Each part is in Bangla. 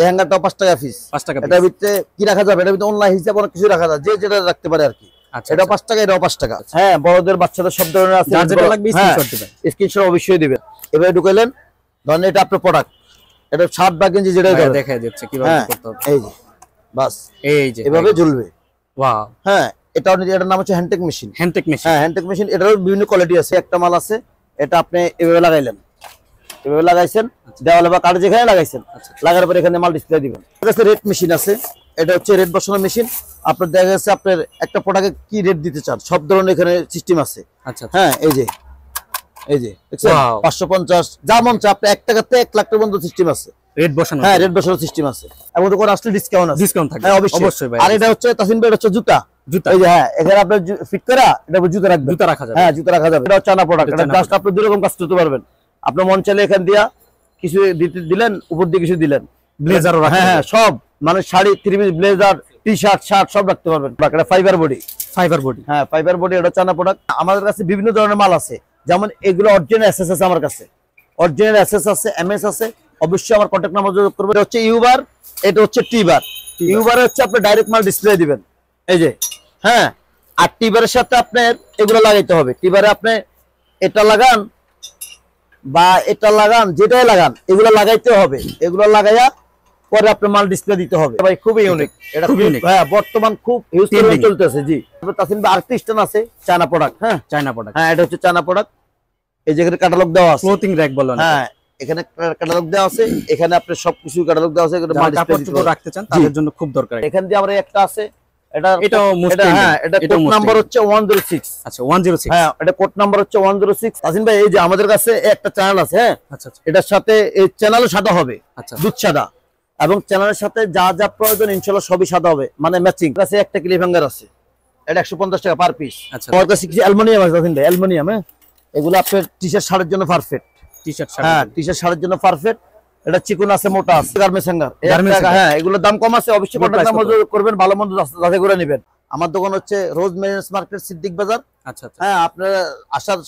এই হ্যাঙ্গারটাও 5 টাকা পিস। 5 টাকা পিস। এটার ভিতরে কি রাখা যাবে? এটার ভিতরে অনলাইন হিসাব অনেক কিছু রাখা যায়, যে যেটা রাখতে পারে আর কি। আচ্ছা, এটা 5 টাকা, এটাও 5 টাকা। হ্যাঁ, বড়দের বাচ্চাদের সব ধরনের আছে, যার যেটা লাগবে স্ক্রিনশট দিবেন। স্ক্রিনশট অবশ্যই দিবেন। এবারে ঢুকাইলেন, ধরেন এটা আপনার প্রোডাক্ট, এটা 60 বা গেঞ্জি যেটা দেখাই দিচ্ছে কিভাবে করতে হবে। এই যে বাস এই যে এভাবে ঝুলবে। ওয়াও। হ্যাঁ, এটার নাম হচ্ছে হ্যান্ডটেক মেশিন। Hand tag machine. হ্যাঁ, হ্যান্ডটেক মেশিন। এটারও বিভিন্ন কোয়ালিটি আছে। একটা মাল আছে, এটা আপনি এভাবে লাগাইলেন, এভাবে লাগাইছেন দেওয়ালে বা কার্ড যেখানে লাগাইছেন, লাগার পরে এখানে মাল ডিসপ্লে দিবেন। রেট মেশিন আছে, এটা হচ্ছে রেট বসানোর মেশিন। আপনার দেখা যাচ্ছে আপনার একটা প্রোডাক্টে কি রেট দিতে চান, সব ধরনের এখানে সিস্টেম আছে। আচ্ছা। হ্যাঁ, এই যে দেখছেন 550 যা মন চায়, আপনি 1 টাকাতে 1 লাখ টাকা পর্যন্ত সিস্টেম আছে রেট বসানো। হ্যাঁ, রেট বসানোর সিস্টেম আছে। এবং তো করে আসলে ডিসকাউন্ট আছে। ডিসকাউন্ট থাকবে। হ্যাঁ, অবশ্যই ভাই। আর এটা হচ্ছে তাসিন ভাই, এটা হচ্ছে জুতা। এই যে হ্যাঁ, এখানে আপনি ফিট করা, এটা জুতা রাখবেন, জুতা রাখা যাবে। হ্যাঁ, জুতা রাখা যাবে। এটা চানা প্রোডাক্ট। এটা জাস্ট আপনি দুই রকম কাজ করতে পারবেন। আপনি মন চাইলে এখান দিয়া কিছু দিলেন, উপর দিয়ে কিছু দিলেন, ব্লেজারও রাখা। হ্যাঁ, সব মানে sari, three piece, blazer, T shirt, shirt সব রাখতে পারবেন। এটা ফাইবার বডি। Fibre body. হ্যাঁ, ফাইবার বডি। এটা চানা প্রোডাক্ট। আমাদের কাছে বিভিন্ন ধরনের মাল আছে, যেমন এগুলো অরিজিনাল এসএস আছে আমার কাছে, অরিজিনাল এসএস আছে, এমএস আছে। অবশ্যই আমার কন্টাক্ট নাম্বার যোগাযোগ করবেন। এটা হচ্ছে ইউবার, এটা হচ্ছে টিবার। ইউবারে হচ্ছে আপনি ডাইরেক্ট মাল ডিসপ্লে দিবেন, এই যে। হ্যাঁ, আর টিবারের সাথে আপনার এগুলো লাগাইতে হবে। টিবারে আপনি এটা লাগান বা এটা লাগান, যেটাই লাগান, এগুলো লাগাইতে হবে। এগুলো লাগাইয়া পরে আপনার মাল ডিসপ্লে দিতে হবে। ভাই খুবই ইউনিক এটা। হ্যাঁ, বর্তমান খুব ইউজ করে চলতেছে। জি, তাসিন ভাই আর্টিস্টান আছে, চায়না প্রোডাক্ট। হ্যাঁ, চায়না প্রোডাক্ট। হ্যাঁ, এটা হচ্ছে চায়না প্রোডাক্ট। এই যে এখানে ক্যাটালগ দেওয়া আছে, ক্লোথিং র‍্যাক বলেন। হ্যাঁ, এখানে ক্যাটালগ দেওয়া আছে, এখানে আপনি সবকিছু ক্যাটালগ দেওয়া আছে। এটা মাল ডিসপ্লে রাখতে চান, তাদের জন্য খুব দরকার। এখান দিয়ে আমরা একটা আছে, এটাও হ্যাঁ, এটা কোড নাম্বার হচ্ছে 106। আচ্ছা, 106। হ্যাঁ, এটা কোড নাম্বার হচ্ছে 106। তাসিন ভাই, এই যে আমাদের কাছে একটা চ্যানেল আছে। হ্যাঁ, আচ্ছা, এটার সাথে এই চ্যানেলও সাদা হবে। আচ্ছা, দুধ সাদা, এবং চ্যানেলের সাথে যা যা প্রয়োজন ইনশাআল্লাহ সবই সাদা হবে, মানে ম্যাচিং। কাছে একটা ক্লিপ হ্যাঙ্গার আছে, এটা 150 টাকা পার পিস। আচ্ছা, আমার কাছে কিছু অ্যালুমিনিয়াম আছে। তাসিন ভাই, অ্যালুমিনিয়াম। হ্যাঁ, এগুলো আপনার টি-শার্ট শার্টের জন্য পারফেক্ট। টি-শার্ট শার্টের জন্য পারফেক্ট। এটা চিকন আছে, মোটা আছে। Garments hanger. হ্যাঁ, এগুলোর দাম কম আছে। অবশ্যই কন্টাক্ট নাম্বার যোগাযোগ করবেন, ভালো মন্দ যাচাই করে নেবেন। আমার দোকান হচ্ছে রোজ মেরিনস মার্কেট, সিদ্দিক বাজার। আচ্ছা। হ্যাঁ, আপনার আসার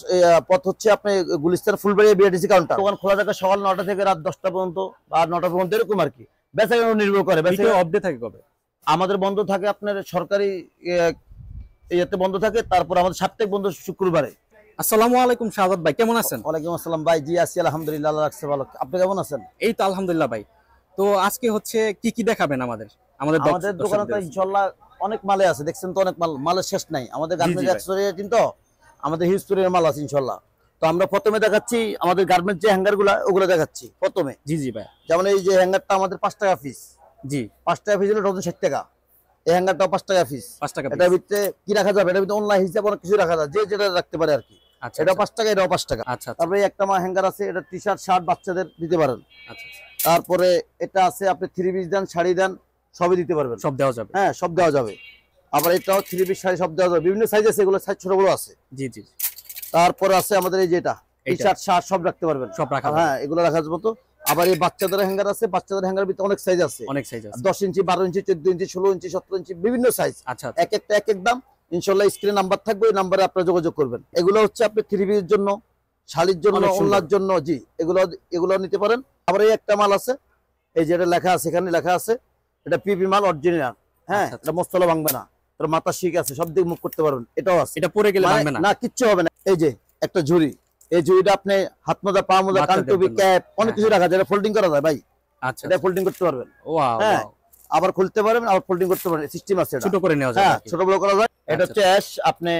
পথ হচ্ছে আপনি গুলিস্তান ফুলবাড়িয়া বিআরটিসি কাউন্টার। দোকান খোলা থাকে সকাল 9টা থেকে রাত 10টা পর্যন্ত বা 9টা পর্যন্ত, এরকম আর কি। বেচাকেনা নির্ভর করে। বেচাকেনা অফ ডে থাকে কবে? আমাদের বন্ধ থাকে আপনার সরকারি ইয়েতে বন্ধ থাকে। তারপর আমাদের সাপ্তাহিক বন্ধ শুক্রবারে। আসসালামু আলাইকুম শাহাদাত ভাই, কেমন আছেন? ওয়ালাইকুম আসসালাম ভাই। জি আছি, আলহামদুলিল্লাহ, আল্লাহ রাখছে ভালো। আপনি কেমন আছেন? এই তো আলহামদুলিল্লাহ ভাই। তো আজকে হচ্ছে কি দেখাবেন আমাদের দোকানে? তো ইনশাআল্লাহ অনেক মালে আছে, দেখছেন তো, অনেক মালের শেষ নাই। আমাদের গার্মেন্টস অ্যাকসেসরি তো আমাদের হিউজ পরিমাণের মাল আছে ইনশাআল্লাহ। তো আমরা প্রথমে দেখাচ্ছি আমাদের গার্মেন্টস যে হ্যাঙ্গারগুলো, ওগুলো দেখাচ্ছি প্রথমে। জি ভাই। যেমন এই যে হ্যাঙ্গারটা আমাদের 5 টাকা পিস। জি, 5 টাকা পিস হলে ডজন 60 টাকা। এই হ্যাঙ্গারটাও 5 টাকা পিস। 5 টাকা। এটার ভিতরে কি রাখা যাবে? এটার ভিতরে অনলাইন হিসাব অনেক কিছু রাখা যায়, যে যেটা রাখতে পারে আর কি। আচ্ছা, এটা 5 টাকা, এটাও 5 টাকা। আচ্ছা। তারপরে একটা হ্যাঙ্গার আছে, এটা টি-শার্ট শার্ট বাচ্চাদের দিতে পারেন। আচ্ছা। তারপরে এটা আছে, আপনি থ্রি পিস দেন, শাড়ি দেন, সবই দিতে পারবেন, সব দেওয়া যাবে। হ্যাঁ, সব দেওয়া যাবে। আবার এটাও থ্রি পিস শাড়ি সব দেওয়া যাবে, বিভিন্ন সাইজ আছে, এগুলো সাইজ ছোট বড় আছে। জি। তারপরে আছে আমাদের এই যেটা টি-শার্ট শার্ট সব রাখতে পারবেন, সব রাখা। হ্যাঁ, এগুলো রাখার মতো। আবার এই বাচ্চাদের হ্যাঙ্গার আছে, বাচ্চাদের হ্যাঙ্গার ভিতরে অনেক সাইজ আছে, 10 ইঞ্চি, 12 ইঞ্চি, 14 ইঞ্চি, 16 ইঞ্চি, 17 ইঞ্চি, বিভিন্ন সাইজ। আচ্ছা। এক একটা এক এক দাম। ইনশাআল্লাহ স্ক্রিনে নাম্বার থাকবে, এই নাম্বারে আপনারা যোগাযোগ করবেন। এগুলো হচ্ছে আপনি থ্রি পিসের জন্য, শাড়ির জন্য, ওড়নার জন্য। জি, এগুলো নিতে পারেন। আবার এই একটা মাল আছে, এই যে এটা লেখা আছে, এখানে লেখা আছে, এটা পিপি মাল অরিজিনাল। হ্যাঁ, এটা মস্তলা ভাঙবে না, তোর মাথা শিক আছে, সব দিক মুখ করতে পারবেন। এটাও আছে, এটা পরে গেলে ভাঙবে না, কিচ্ছু হবে না। এই যে একটা ঝুড়ি, এই ঝুড়িটা আপনি হাত মোজা, পা মোজা, কান টুপি, ক্যাপ, অনেক কিছু রাখা যায়। এটা ফোল্ডিং করা যায় ভাই। আচ্ছা, এটা ফোল্ডিং করতে পারবেন। হ্যাঁ, আবার খুলতে পারবেন, আবার ফোল্ডিং করতে পারবেন, সিস্টেম আছে। ছোট করে নেওয়া যায়। হ্যাঁ, ছোট বড় করা যায়। এটা হচ্ছে অ্যাশ, আপনি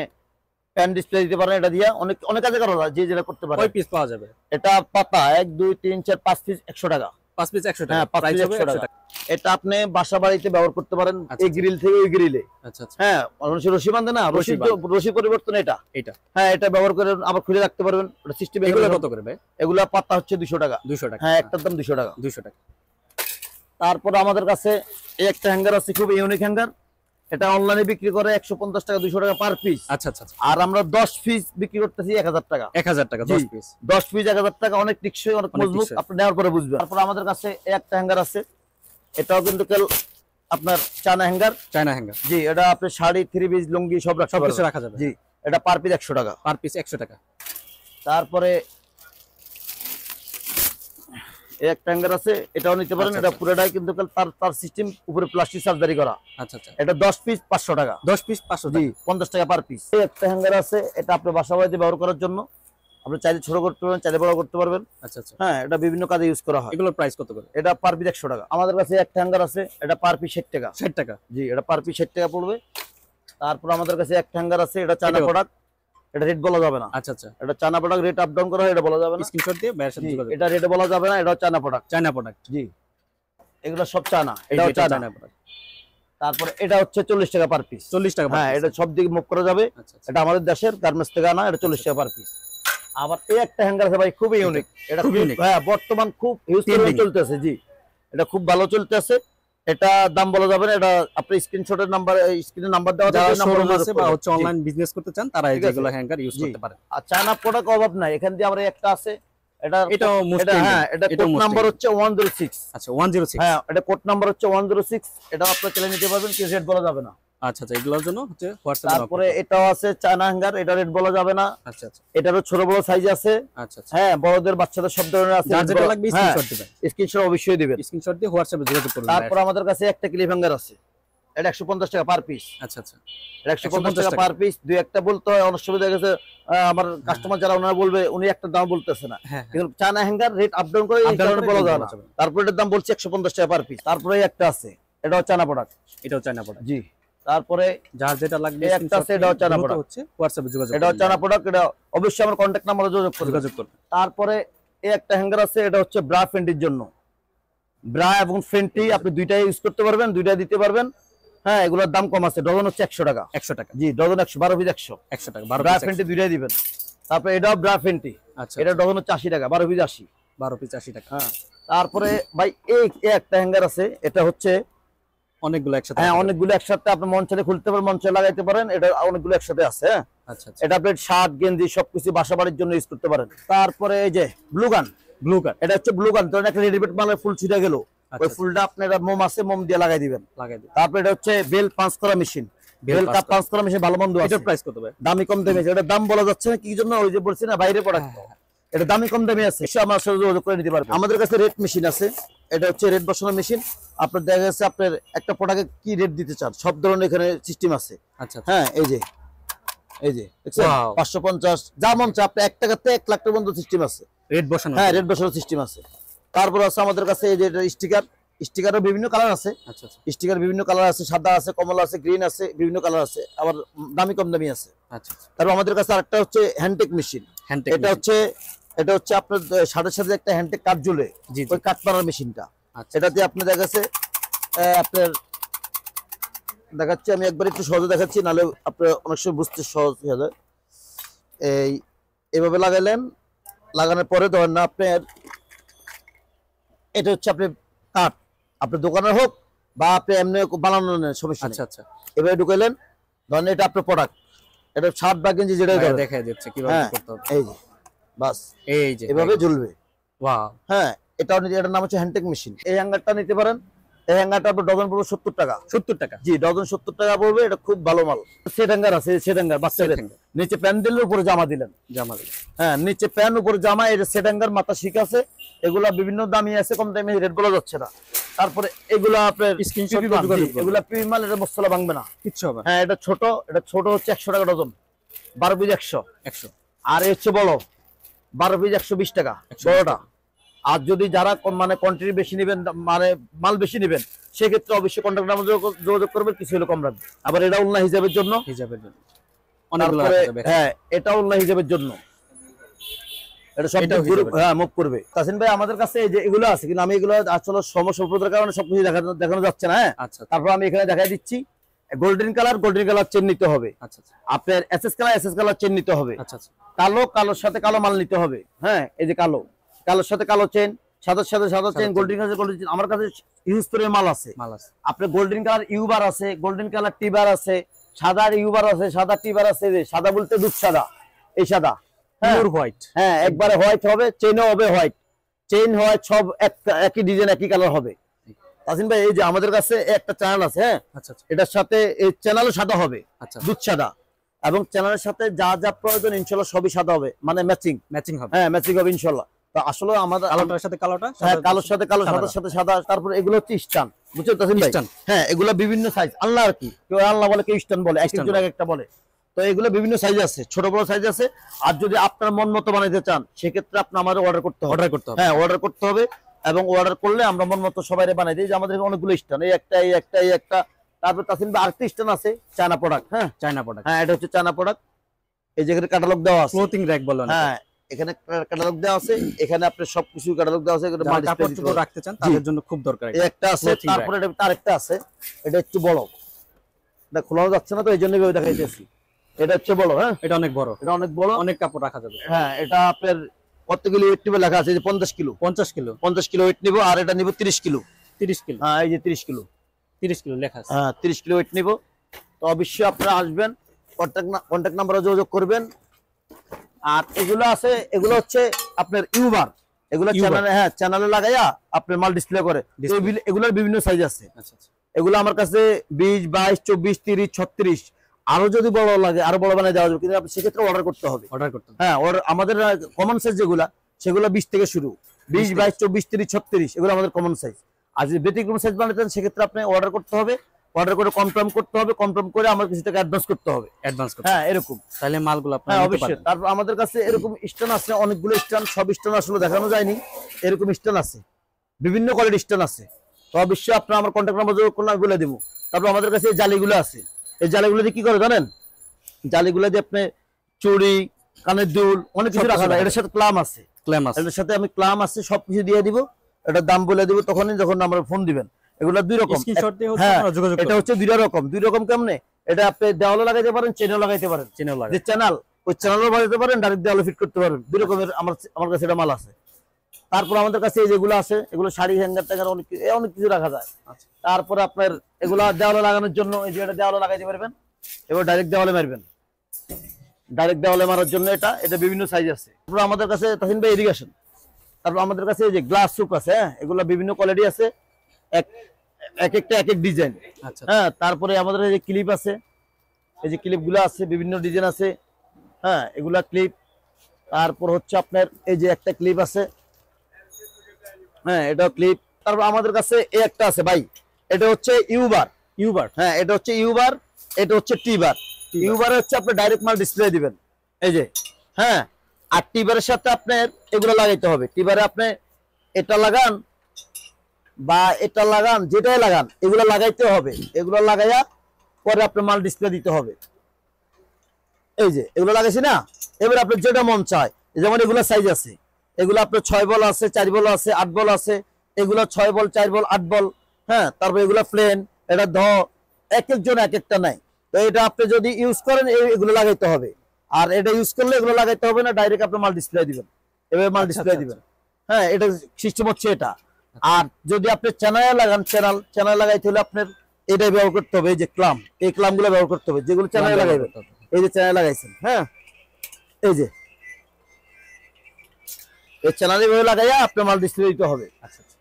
প্যান ডিসপ্লে দিতে পারেন। এটা দিয়ে অনেক কাজে করা যায়, যে যেটা করতে পারেন। কয় পিস পাওয়া যাবে? এটা পাতা 1 2 3 4 5 পিস 100 টাকা। 5 পিস 100 টাকা। হ্যাঁ, 5 পিস 100 টাকা। এটা আপনি বাসা বাড়িতে ব্যবহার করতে পারেন, এই গ্রিল থেকে ওই গ্রিলে। আচ্ছা। হ্যাঁ, মানুষ রশি বাঁধে না, রশি পরিবর্তন এটা। হ্যাঁ, এটা ব্যবহার করে আবার খুলে রাখতে পারবেন। ওটা সিস্টেম। এগুলো কত করে ভাই? এগুলা পাতা হচ্ছে 200 টাকা। 200 টাকা। হ্যাঁ, একটার দাম 200 টাকা। 200 টাকা। তারপর আমাদের কাছে এই একটা হ্যাঙ্গার আছে, খুব ইউনিক হ্যাঙ্গার। এটা অনলাইনে বিক্রি করে 150 টাকা, 200 টাকা পার পিস। আচ্ছা। আর আমরা 10 পিস বিক্রি করতেছি 1000 টাকা। 1000 টাকা 10 পিস। 10 পিস 1000 টাকা, অনেক টিকসই, অনেক মজবুত। আপনি নেওয়ার পরে বুঝবেন। তারপর আমাদের কাছে একটা হ্যাঙ্গার আছে, এটাও কিন্তু আপনার চায়না হ্যাঙ্গার। জি, এটা আপনি শাড়ি, থ্রি পিস, লুঙ্গি সব কিছু রাখা যাবে। জি, এটা পার পিস 100 টাকা। পার পিস 100 টাকা। তারপরে এই একটা হ্যাঙ্গার আছে, এটাও নিতে পারেন। এটা পুরোটাই কিন্তু তার সিস্টেম উপরে প্লাস্টিক সার্জারি করা। আচ্ছা আচ্ছা, এটা 10 পিস 500 টাকা। 10 পিস 500 জি, টাকা, 50 টাকা পার পিস। এই একটা হ্যাঙ্গার আছে, এটা আপনার বাসা বাড়িতে ব্যবহার করার জন্য। আপনি চাইলে ছোট করতে পারবেন, চাইলে বড় করতে পারবেন। আচ্ছা আচ্ছা, হ্যাঁ, এটা বিভিন্ন কাজে ইউজ করা হয়। এগুলোর প্রাইস কত করে? এটা পার পিস 100 টাকা। আমাদের কাছে একটা হ্যাঙ্গার আছে, এটা পার পিস 60 টাকা। 60 টাকা, জি, এটা পার পিস 60 টাকা পড়বে। তারপর আমাদের কাছে একটা হ্যাঙ্গার আছে, এটা চায়না প্রোডাক্ট, এটা রেট বলা যাবে না। আচ্ছা আচ্ছা, এটা China product, rate up down করা হয়, এটা বলা যাবে না। স্ক্রিনশট দিয়ে ভাইয়ের সাথে যোগাযোগ। এটা রেট বলা যাবে না, এটা চায়না প্রোডাক্ট। চায়না প্রোডাক্ট, জি, এগুলো সব চায়না, এটাও চায়না প্রোডাক্ট। তারপরে এটা হচ্ছে 40 টাকা পার পিস। 40 টাকা, হ্যাঁ, এটা সব দিকে মুভ করা যাবে। আচ্ছা, এটা আমাদের দেশের গার্মেন্টস থেকে আনা, এটা 40 টাকা পার পিস। আবার এই একটা হ্যাঙ্গার আছে ভাই, খুবই ইউনিক। এটা খুব ইউনিক, হ্যাঁ, বর্তমান খুব ইউজ করে চলতেছে। জি, এটা খুব ভালো চলতেছে। এটা দাম বলা যাবে না, এটা আপনি স্ক্রিনশটের নাম্বার, স্ক্রিনে নাম্বার দেওয়া যারা আছে, শোরুম আছে বা হচ্ছে অনলাইন বিজনেস করতে চান তারা এইগুলো হ্যাঙ্গার ইউজ করতে পারেন। আর চায়না প্রোডাক্ট অভাব নাই, এখান দিয়ে আমরা একটা আছে, এটাও হ্যাঁ, এটা কোড নাম্বার হচ্ছে 106। আচ্ছা, 106, হ্যাঁ, এটা কোড নাম্বার হচ্ছে 106। এটা আপনি চলে নিতে পারবেন, কি রেট বলা যাবে না। আচ্ছা আচ্ছা, এগুলোর জন্য হচ্ছে হোয়াটসঅ্যাপ। তারপরে এটাও আছে চায়না হ্যাঙ্গার, এটা রেট বলা যাবে না। আচ্ছা আচ্ছা, এটারও ছোট বড় সাইজ আছে। আচ্ছা আচ্ছা, হ্যাঁ, বড়দের বাচ্চাদের সব ধরনের আছে। যার যেটা লাগবে স্ক্রিনশট দিবেন, স্ক্রিনশট অবশ্যই দিবেন, স্ক্রিনশট দিয়ে হোয়াটসঅ্যাপে যোগাযোগ করবেন। তারপর আমাদের কাছে একটা ক্লিপ হ্যাঙ্গার আছে, এটা 150 টাকা পার পিস। আচ্ছা আচ্ছা, এটা 150 টাকা পার পিস। দুই একটা বলতে হয়, অনেক সময় দেখা গেছে আমার কাস্টমার যারা ওনারা বলবে উনি একটা দাম বলতেছে না, কিন্তু China hanger rate up down করে এই কারণে বলা যায় না। তারপর এটার দাম বলছি 150 টাকা পার পিস। তারপরে একটা আছে, এটাও চায়না প্রোডাক্ট, এটাও চায়না প্রোডাক্ট। জি, তারপরে যার যেটা লাগবে একটা আছে, এটাও চায়না প্রোডাক্ট, হচ্ছে হোয়াটসঅ্যাপে যোগাযোগ, এটাও চায়না প্রোডাক্ট। এটা অবশ্যই আমার কন্টাক্ট নাম্বারে যোগাযোগ করবেন। তারপরে এই একটা হ্যাঙ্গার আছে, এটা হচ্ছে ব্রা ফেন্টির জন্য। ব্রা এবং ফেন্টি আপনি দুইটাই ইউজ করতে পারবেন, দুইটাই দিতে পারবেন। হ্যাঁ, এগুলোর দাম কম আছে, ডজন হচ্ছে 100 টাকা। 100 টাকা, জি, ডজন 100, 12 পিস 100 টাকা, 12 ব্রা পিস ফেন্টি দুইটাই দিবেন। তারপরে এটাও ব্রা ফেন্টি, আচ্ছা, এটা ডজন হচ্ছে 80 টাকা, 12 পিস 80, 12 পিস 80 টাকা। হ্যাঁ, তারপরে ভাই এই একটা হ্যাঙ্গার আছে, এটা হচ্ছে অনেকগুলো একসাথে। হ্যাঁ, অনেকগুলো একসাথে আপনি মন চাইলে খুলতে পারেন, মন চাইলে লাগাইতে পারেন। এটা অনেকগুলো একসাথে আছে। হ্যাঁ, আচ্ছা আচ্ছা, এটা আপনি শার্ট গেঞ্জি সবকিছু বাসা বাড়ির জন্য ইউজ করতে পারেন। তারপরে এই যে ব্লু গান, এটা হচ্ছে ব্লু গান। ধরেন একটা রেডিমেড মালের ফুল ছিটা গেল, ওই ফুলটা আপনি মোম আছে, মোম দিয়ে লাগাই দিবেন। তারপর এটা হচ্ছে বেল পাঁচ করা মেশিন, বেল কাপ পাঁচ করা মেশিন, ভালো মন্দ আছে। এটার প্রাইস কত ভাই? দামি কম দামি আছে, এটা দাম বলা যাচ্ছে না, কি জন্য ওই যে বলছি না বাইরে প্রোডাক্ট, এটা দামি কম দামি আছে, সে আমার সাথে যোগাযোগ করে নিতে পারবে। আমাদের কাছে রেট মেশিন আছে, এটা হচ্ছে রেট বসানোর মেশিন। আপনার দেখা যাচ্ছে আপনার একটা প্রোডাক্টে কি রেট দিতে চান, সব ধরনের এখানে সিস্টেম আছে। আচ্ছা, হ্যাঁ, এই যে দেখছেন 550 যা মন চায়, আপনি 1 টাকাতে 1 লাখ টাকা পর্যন্ত সিস্টেম আছে রেট বসানো। হ্যাঁ, রেট বসানোর সিস্টেম আছে। তারপর আছে আমাদের কাছে এই যে স্টিকার, স্টিকারও বিভিন্ন কালার আছে। আচ্ছা আচ্ছা, স্টিকার বিভিন্ন কালার আছে, সাদা আছে, কমলা আছে, গ্রিন আছে, বিভিন্ন কালার আছে, আবার দামি কম দামি আছে। আচ্ছা, তারপর আমাদের কাছে আরেকটা হচ্ছে হ্যান্ডটেক মেশিন। এটা হচ্ছে আপনার সাথে সাথে একটা হ্যান্ডটেক কাট ঝুলে, ওই কাট মারার মেশিনটা। এটাতে আপনি দেখাচ্ছে আপনার দেখাচ্ছি, আমি একবার একটু সহজে দেখাচ্ছি, নাহলে আপনার অনেক সময় বুঝতে সহজ হয়ে যায়। এইভাবে লাগাইলেন, লাগানোর পরে ধরেন না আপনার এটা হচ্ছে আপনি কাঠ, আপনার দোকানের হোক বা আপনি এমনি বানানো নেন, সমস্যা নেই। আচ্ছা, এভাবে ঢুকাইলেন, ধরেন এটা আপনার প্রোডাক্ট, এটা শার্ট বা গেঞ্জি যেটা দেখা যাচ্ছে কিভাবে করতে হবে। এই যে বাস, এই যে এভাবে ঝুলবে। ওয়াও, হ্যাঁ, এটার নাম হচ্ছে হ্যান্ডটেক মেশিন। এই হ্যাঙ্গারটা নিতে পারেন, এই হ্যাঙ্গারটা আপনার ডজন পড়বে 70 টাকা। 70 টাকা, জি, ডজন 70 টাকা পড়বে। এটা খুব ভালো মাল। সেট হ্যাঙ্গার আছে, সেট হ্যাঙ্গার বাচ্চাদের, নিচে প্যান্ট দিলেন, উপরে জামা দিলেন, হ্যাঁ, নিচে প্যান্ট উপরে জামা, এটা সেট হ্যাঙ্গার, মাথা শিক আছে। এগুলা বিভিন্ন দামি আছে, কম দামি, রেট বলা যাচ্ছে না। তারপরে এগুলা আপনার এগুলা পিপি মাল, এটা মশলা ভাঙবে না, কিচ্ছু হবে। হ্যাঁ, এটা ছোট হচ্ছে 100 টাকা ডজন, 12 পিস 100। আর এই হচ্ছে বড় 12 পিস 120 টাকা বড়টা। আর যদি যারা মানে কোয়ান্টিটি বেশি নেবেন, মানে মাল বেশি নেবেন, সেক্ষেত্রে অবশ্যই কন্ট্যাক্ট নাম্বার যোগাযোগ করবেন, কিছু হলে কম রাখবেন। আবার এটা উল্লা হিসাবের জন্য, হ্যাঁ, এটা উল্লা হিসাবের জন্য, এটা সব হ্যাঁ মুভ করবে। তাসিন ভাই, আমাদের কাছে এই যে এগুলো আছে, কিন্তু আমি এগুলো আসলে সমস্যার কারণে সবকিছু দেখানো যাচ্ছে না। হ্যাঁ, তারপর আমি এখানে দেখাই দিচ্ছি। গোল্ডেন কালার চেন নিতে হবে, আপনার এসএস কালার চেন নিতে হবে, কালোর সাথে কালো মাল নিতে হবে। হ্যাঁ, এই যে কালোর সাথে কালো চেন, সাদার সাথে সাদা চেন, গোল্ডেন চেন। আমার কাছে ইউজ করে মাল আছে। আপনার গোল্ডেন কালার ইউবার আছে, গোল্ডেন কালার টিবার আছে, সাদা ইউবার আছে, সাদা টিবার আছে। সাদা বলতে দুধ সাদা, এই সাদা, হোয়াইট, হ্যাঁ, একবারে হোয়াইট হবে, চেনও হবে হোয়াইট, চেইন হোয়াইট, সব একই ডিজাইন, একই কালার হবে। তাসিন ভাই, এই যে আমাদের কাছে একটা চ্যানেল আছে, হ্যাঁ, এটার সাথে এই চ্যানেলও সাদা হবে, দুধ সাদা, এবং চ্যানেলের সাথে যা যা প্রয়োজন ইনশাআল্লাহ সবই সাদা হবে, মানে ম্যাচিং হবে। হ্যাঁ, ম্যাচিং হবে ইনশাআল্লাহ। তো আসলে আমাদের কালোটার সাথে কালোটা, হ্যাঁ কালোর সাথে কালো, সাদার সাথে সাদা, তারপর এগুলো হচ্ছে স্টান, বুঝছেন তাসিম ভাই? হ্যাঁ এগুলো বিভিন্ন সাইজ, আল্লাহ আর কি, কেউ আল্লাহ বলে কেউ স্টান বলে, এক একজন এক একটা বলে। তো এগুলো বিভিন্ন সাইজ আছে, ছোট বড় সাইজ আছে। আর যদি আপনার মন মতো বানাইতে চান সেক্ষেত্রে আপনি আমাদের অর্ডার করতে হবে। হ্যাঁ অর্ডার করতে হবে, এবং অর্ডার করলে আমরা মন মতো সবাই বানাই দিই। যে আমাদের অনেকগুলো স্টান, এই একটা এই একটা এই একটা। তারপর তাসিম ভাই আরেকটা স্টান আছে চায়না প্রোডাক্ট। হ্যাঁ চায়না প্রোডাক্ট, হ্যাঁ এটা হচ্ছে চায়না প্রোডাক্ট। এই যে ক্যাটালগ দেওয়া আছে, ক্লোথিং র‍্যাক বলেন। হ্যাঁ এখানে ক্যাটালগ দেওয়া আছে, এখানে আপনি সবকিছু ক্যাটালগ দেওয়া আছে। এটা মাল্টি কাপড় চোপড় রাখতে চান তাদের জন্য খুব দরকার। এই একটা আছে, তারপরে এটা আরেকটা আছে, এটা একটু বড়, এটা খোলানো যাচ্ছে না তো এইজন্য আমি দেখাইতেছি। এটা হচ্ছে বড়, হ্যাঁ এটা অনেক বড়, এটা অনেক বড়, অনেক কাপড় রাখা যাবে। হ্যাঁ এটা আপনার কত কিলো ওয়েট নিবে লেখা আছে, যে 50 কিলো 50 কিলো 50 কিলো ওয়েট নিব। আর এটা নিব 30 কিলো 30 কিলো, হ্যাঁ এই যে 30 কিলো 30 কিলো লেখা আছে। হ্যাঁ 30 কিলো ওয়েট নিব। তো অবশ্যই আপনারা আসবেন, কন্টাক্ট নাম্বারে যোগাযোগ করবেন। আর এগুলো আছে, এগুলো হচ্ছে আপনার ইউবার, এগুলো চ্যানেলে, হ্যাঁ চ্যানেলে লাগাইয়া আপনার মাল ডিসপ্লে করে। এগুলোর বিভিন্ন সাইজ আছে। আচ্ছা আচ্ছা, এগুলো আমার কাছে 20, 22, 24, 30, 36, আরো যদি বড় লাগে আরো বড় বানিয়ে দেওয়া যাবে, কিন্তু আপনি সেক্ষেত্রে অর্ডার করতে হবে। হ্যাঁ আমাদের কমন সাইজ যেগুলা, সেগুলো 20 থেকে শুরু, 20, 22, 24, 30, 36 এগুলো আমাদের কমন সাইজ। আর যদি ব্যতিক্রম সাইজ বানাতে চান সেক্ষেত্রে আপনি অর্ডার করতে হবে, অর্ডার করে কনফার্ম করতে হবে, কনফার্ম করে আমার কিছু টাকা অ্যাডভান্স করতে হবে। হ্যাঁ এরকম, তাহলে মালগুলো আপনি হ্যাঁ অবশ্যই। তারপর আমাদের কাছে এরকম স্টোন আছে, অনেকগুলো স্টোন, সব স্টোন আসলে দেখানো যায়নি। এরকম স্টোন আছে, বিভিন্ন কোয়ালিটির স্টোন আছে। তো অবশ্যই আপনারা আমার কন্ট্যাক্ট নাম্বার যোগাযোগ করলে আমি বলে দেবো। তারপর আমাদের কাছে এই জালিগুলো আছে, এই জালিগুলো দিয়ে কি করে জানেন? জালিগুলো দিয়ে আপনি চুড়ি, কানের দুল, অনেক কিছু রাখা যায়। এটার সাথে ক্লাম আছে, এটার সাথে আমি ক্লাম আছে, সবকিছু দিয়ে দিব। এটার দাম বলে দিব তখনই, যখন আমরা ফোন দিবেন। এগুলো দুই রকম, হ্যাঁ এটা হচ্ছে দুই রকম। দুই রকম কেমনে? এটা আপনি দেওয়ালে লাগাইতে পারেন, চেনেও লাগাইতে পারেন। যে চ্যানেল, ওই চ্যানেলও বাজাতে পারেন, ডাইরেক্ট দেওয়ালে ফিট করতে পারেন। দুই রকমের আমার কাছে এটা মাল আছে। তারপর আমাদের কাছে এই যেগুলো আছে, এগুলো শাড়ি, হ্যাঙ্গার ট্যাঙ্গার অনেক কিছু রাখা যায়। তারপরে আপনার এগুলা দেওয়ালে লাগানোর জন্য, এই যে এটা দেওয়ালে লাগাইতে পারবেন, এবার ডাইরেক্ট দেওয়ালে মারবেন, ডাইরেক্ট দেওয়ালে মারার জন্য এটা বিভিন্ন সাইজ আছে। তারপর আমাদের কাছে তাসিম ভাই ইরিগেশন, তারপর আমাদের কাছে এই যে গ্লাস সুপ আছে, হ্যাঁ এগুলো বিভিন্ন কোয়ালিটি আছে, এক একটা এক এক ডিজাইন। হ্যাঁ তারপরে আমাদের এই যে ক্লিপ আছে, এই যে ক্লিপগুলো আছে, বিভিন্ন ডিজাইন আছে। হ্যাঁ এগুলা ক্লিপ। তারপর হচ্ছে আপনার এই যে একটা ক্লিপ আছে, হ্যাঁ এটাও ক্লিপ। তারপর আমাদের কাছে এই একটা আছে ভাই, এটা হচ্ছে ইউবার। হ্যাঁ এটা হচ্ছে ইউবার, এটা হচ্ছে টিবার। ইউবারে হচ্ছে আপনি ডাইরেক্ট মাল ডিসপ্লে দিবেন, এই যে, হ্যাঁ। আর টিবারের সাথে আপনার এগুলো লাগাইতে হবে। টিবারে আপনি এটা লাগান বা এটা লাগান, যেটাই লাগান, এগুলো লাগাইতে হবে। এগুলো লাগাইয়া পরে আপনার মাল ডিসপ্লে দিতে হবে। এই যে এগুলো লাগাইছি না, এবার আপনার যেটা মন চায়, যেমন এগুলো সাইজ আছে, এগুলো আপনার 6 বল আছে, 4 বল আছে, 8 বল আছে। এগুলো 6 বল, 4 বল, 8 বল। হ্যাঁ তারপর এগুলো প্লেন, এটা এক একজন এক একটা নাই। তো এটা আপনি যদি ইউজ করেন এগুলো লাগাইতে হবে। আর এটা ইউজ করলে এগুলো লাগাইতে হবে না, ডাইরেক্ট আপনি মাল ডিসপ্লে দিবেন, এভাবে মাল ডিসপ্লে দিবেন। হ্যাঁ এটা সিস্টেম হচ্ছে এটা। আর যদি আপনি চ্যানেলে লাগান, চ্যানেল লাগাইতে হলে আপনার এটাই ব্যবহার করতে হবে, এই যে ক্লাম, এই ক্লামগুলো ব্যবহার করতে হবে, যেগুলো চ্যানেলে লাগাইবেন। এই যে চ্যানেল লাগাইছেন, হ্যাঁ এই যে এই চ্যানেলে ভাবে লাগাইয়া আপনার মাল ডিসপ্লে দিতে হবে।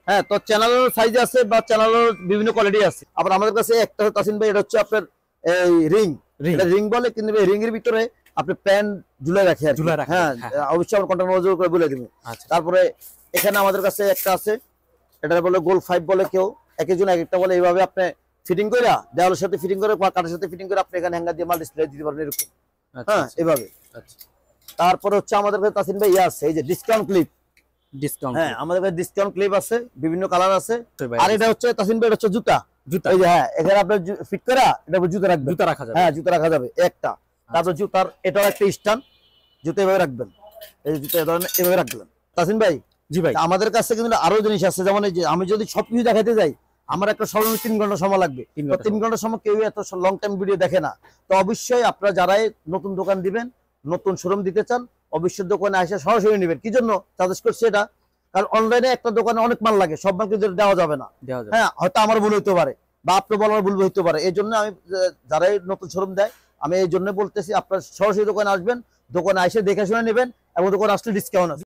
হ্যাঁ তো চ্যানেলের সাইজ আছে বা চ্যানেলের বিভিন্ন কোয়ালিটি আছে। আবার আমাদের কাছে একটা তাসিম ভাই, এটা হচ্ছে আপনার এই রিং বলে, কিন্তু এই রিং এর ভিতরে আপনি প্যান ঝুলে রাখে। হ্যাঁ অবশ্যই আমার কন্টাক্ট নাম্বার করে বলে দিব। তারপরে এখানে আমাদের কাছে একটা আছে, এটা বলে গোল 5 বলে, কেউ এক একজন এক একটা বলে। এইভাবে আপনি ফিটিং করে, দেওয়ালের সাথে ফিটিং করে, কাঠের সাথে ফিটিং করে আপনি এখানে হ্যাঙ্গার দিয়ে মাল ডিসপ্লে দিতে পারবেন, এরকম। হ্যাঁ এভাবে। তারপরে হচ্ছে আমাদের কাছে তাসিম ভাই আছে, এই যে ডিসকাউন্ট ক্লিপ। হ্যাঁ আমাদের কাছে ডিসকাউন্ট ক্লিপ আছে, বিভিন্ন কালার আছে। আর এটা হচ্ছে তাসিম ভাই, এটা হচ্ছে জুতা। এই যে, হ্যাঁ এখানে আপনি ফিট করে এটা জুতা রাখবেন, হ্যাঁ জুতা রাখা যাবে একটা। তারপর জুতার এটাও একটা স্ট্যান্ড, জুতা এভাবে রাখবেন, এই জুতা এভাবে রাখবেন। তাসিম ভাই, জি ভাই, আমাদের কাছে কিন্তু আরো জিনিস আছে, যেমন এই যে আমি যদি সবকিছু দেখাতে যাই, আমার একটা সর্বোচ্চ 3 ঘন্টা সময় লাগবে। 3 ঘন্টা সময় কেউ এত লং টাইম ভিডিও দেখে না। তো অবশ্যই আপনারা যারাই নতুন দোকান দিবেন, নতুন শোরুম দিতে চান, অবশ্যই দোকানে এসে সরাসরি নেবেন। কি জন্য সাজেস্ট করছি এটা? কারণ অনলাইনে একটা দোকানে অনেক মাল লাগে, সব মাল কিন্তু দেওয়া যাবে না। হ্যাঁ হয়তো আমার ভুল হইতে পারে, বা আপনার বলার ভুল হইতে পারে। এই জন্য আমি যারাই নতুন শোরুম দেয়, আমি এই জন্য বলতেছি আপনারা সরাসরি দোকানে আসবেন, দোকানে এসে দেখে শুনে নেবেন, এবং দোকানে আসলে ডিসকাউন্ট আছে।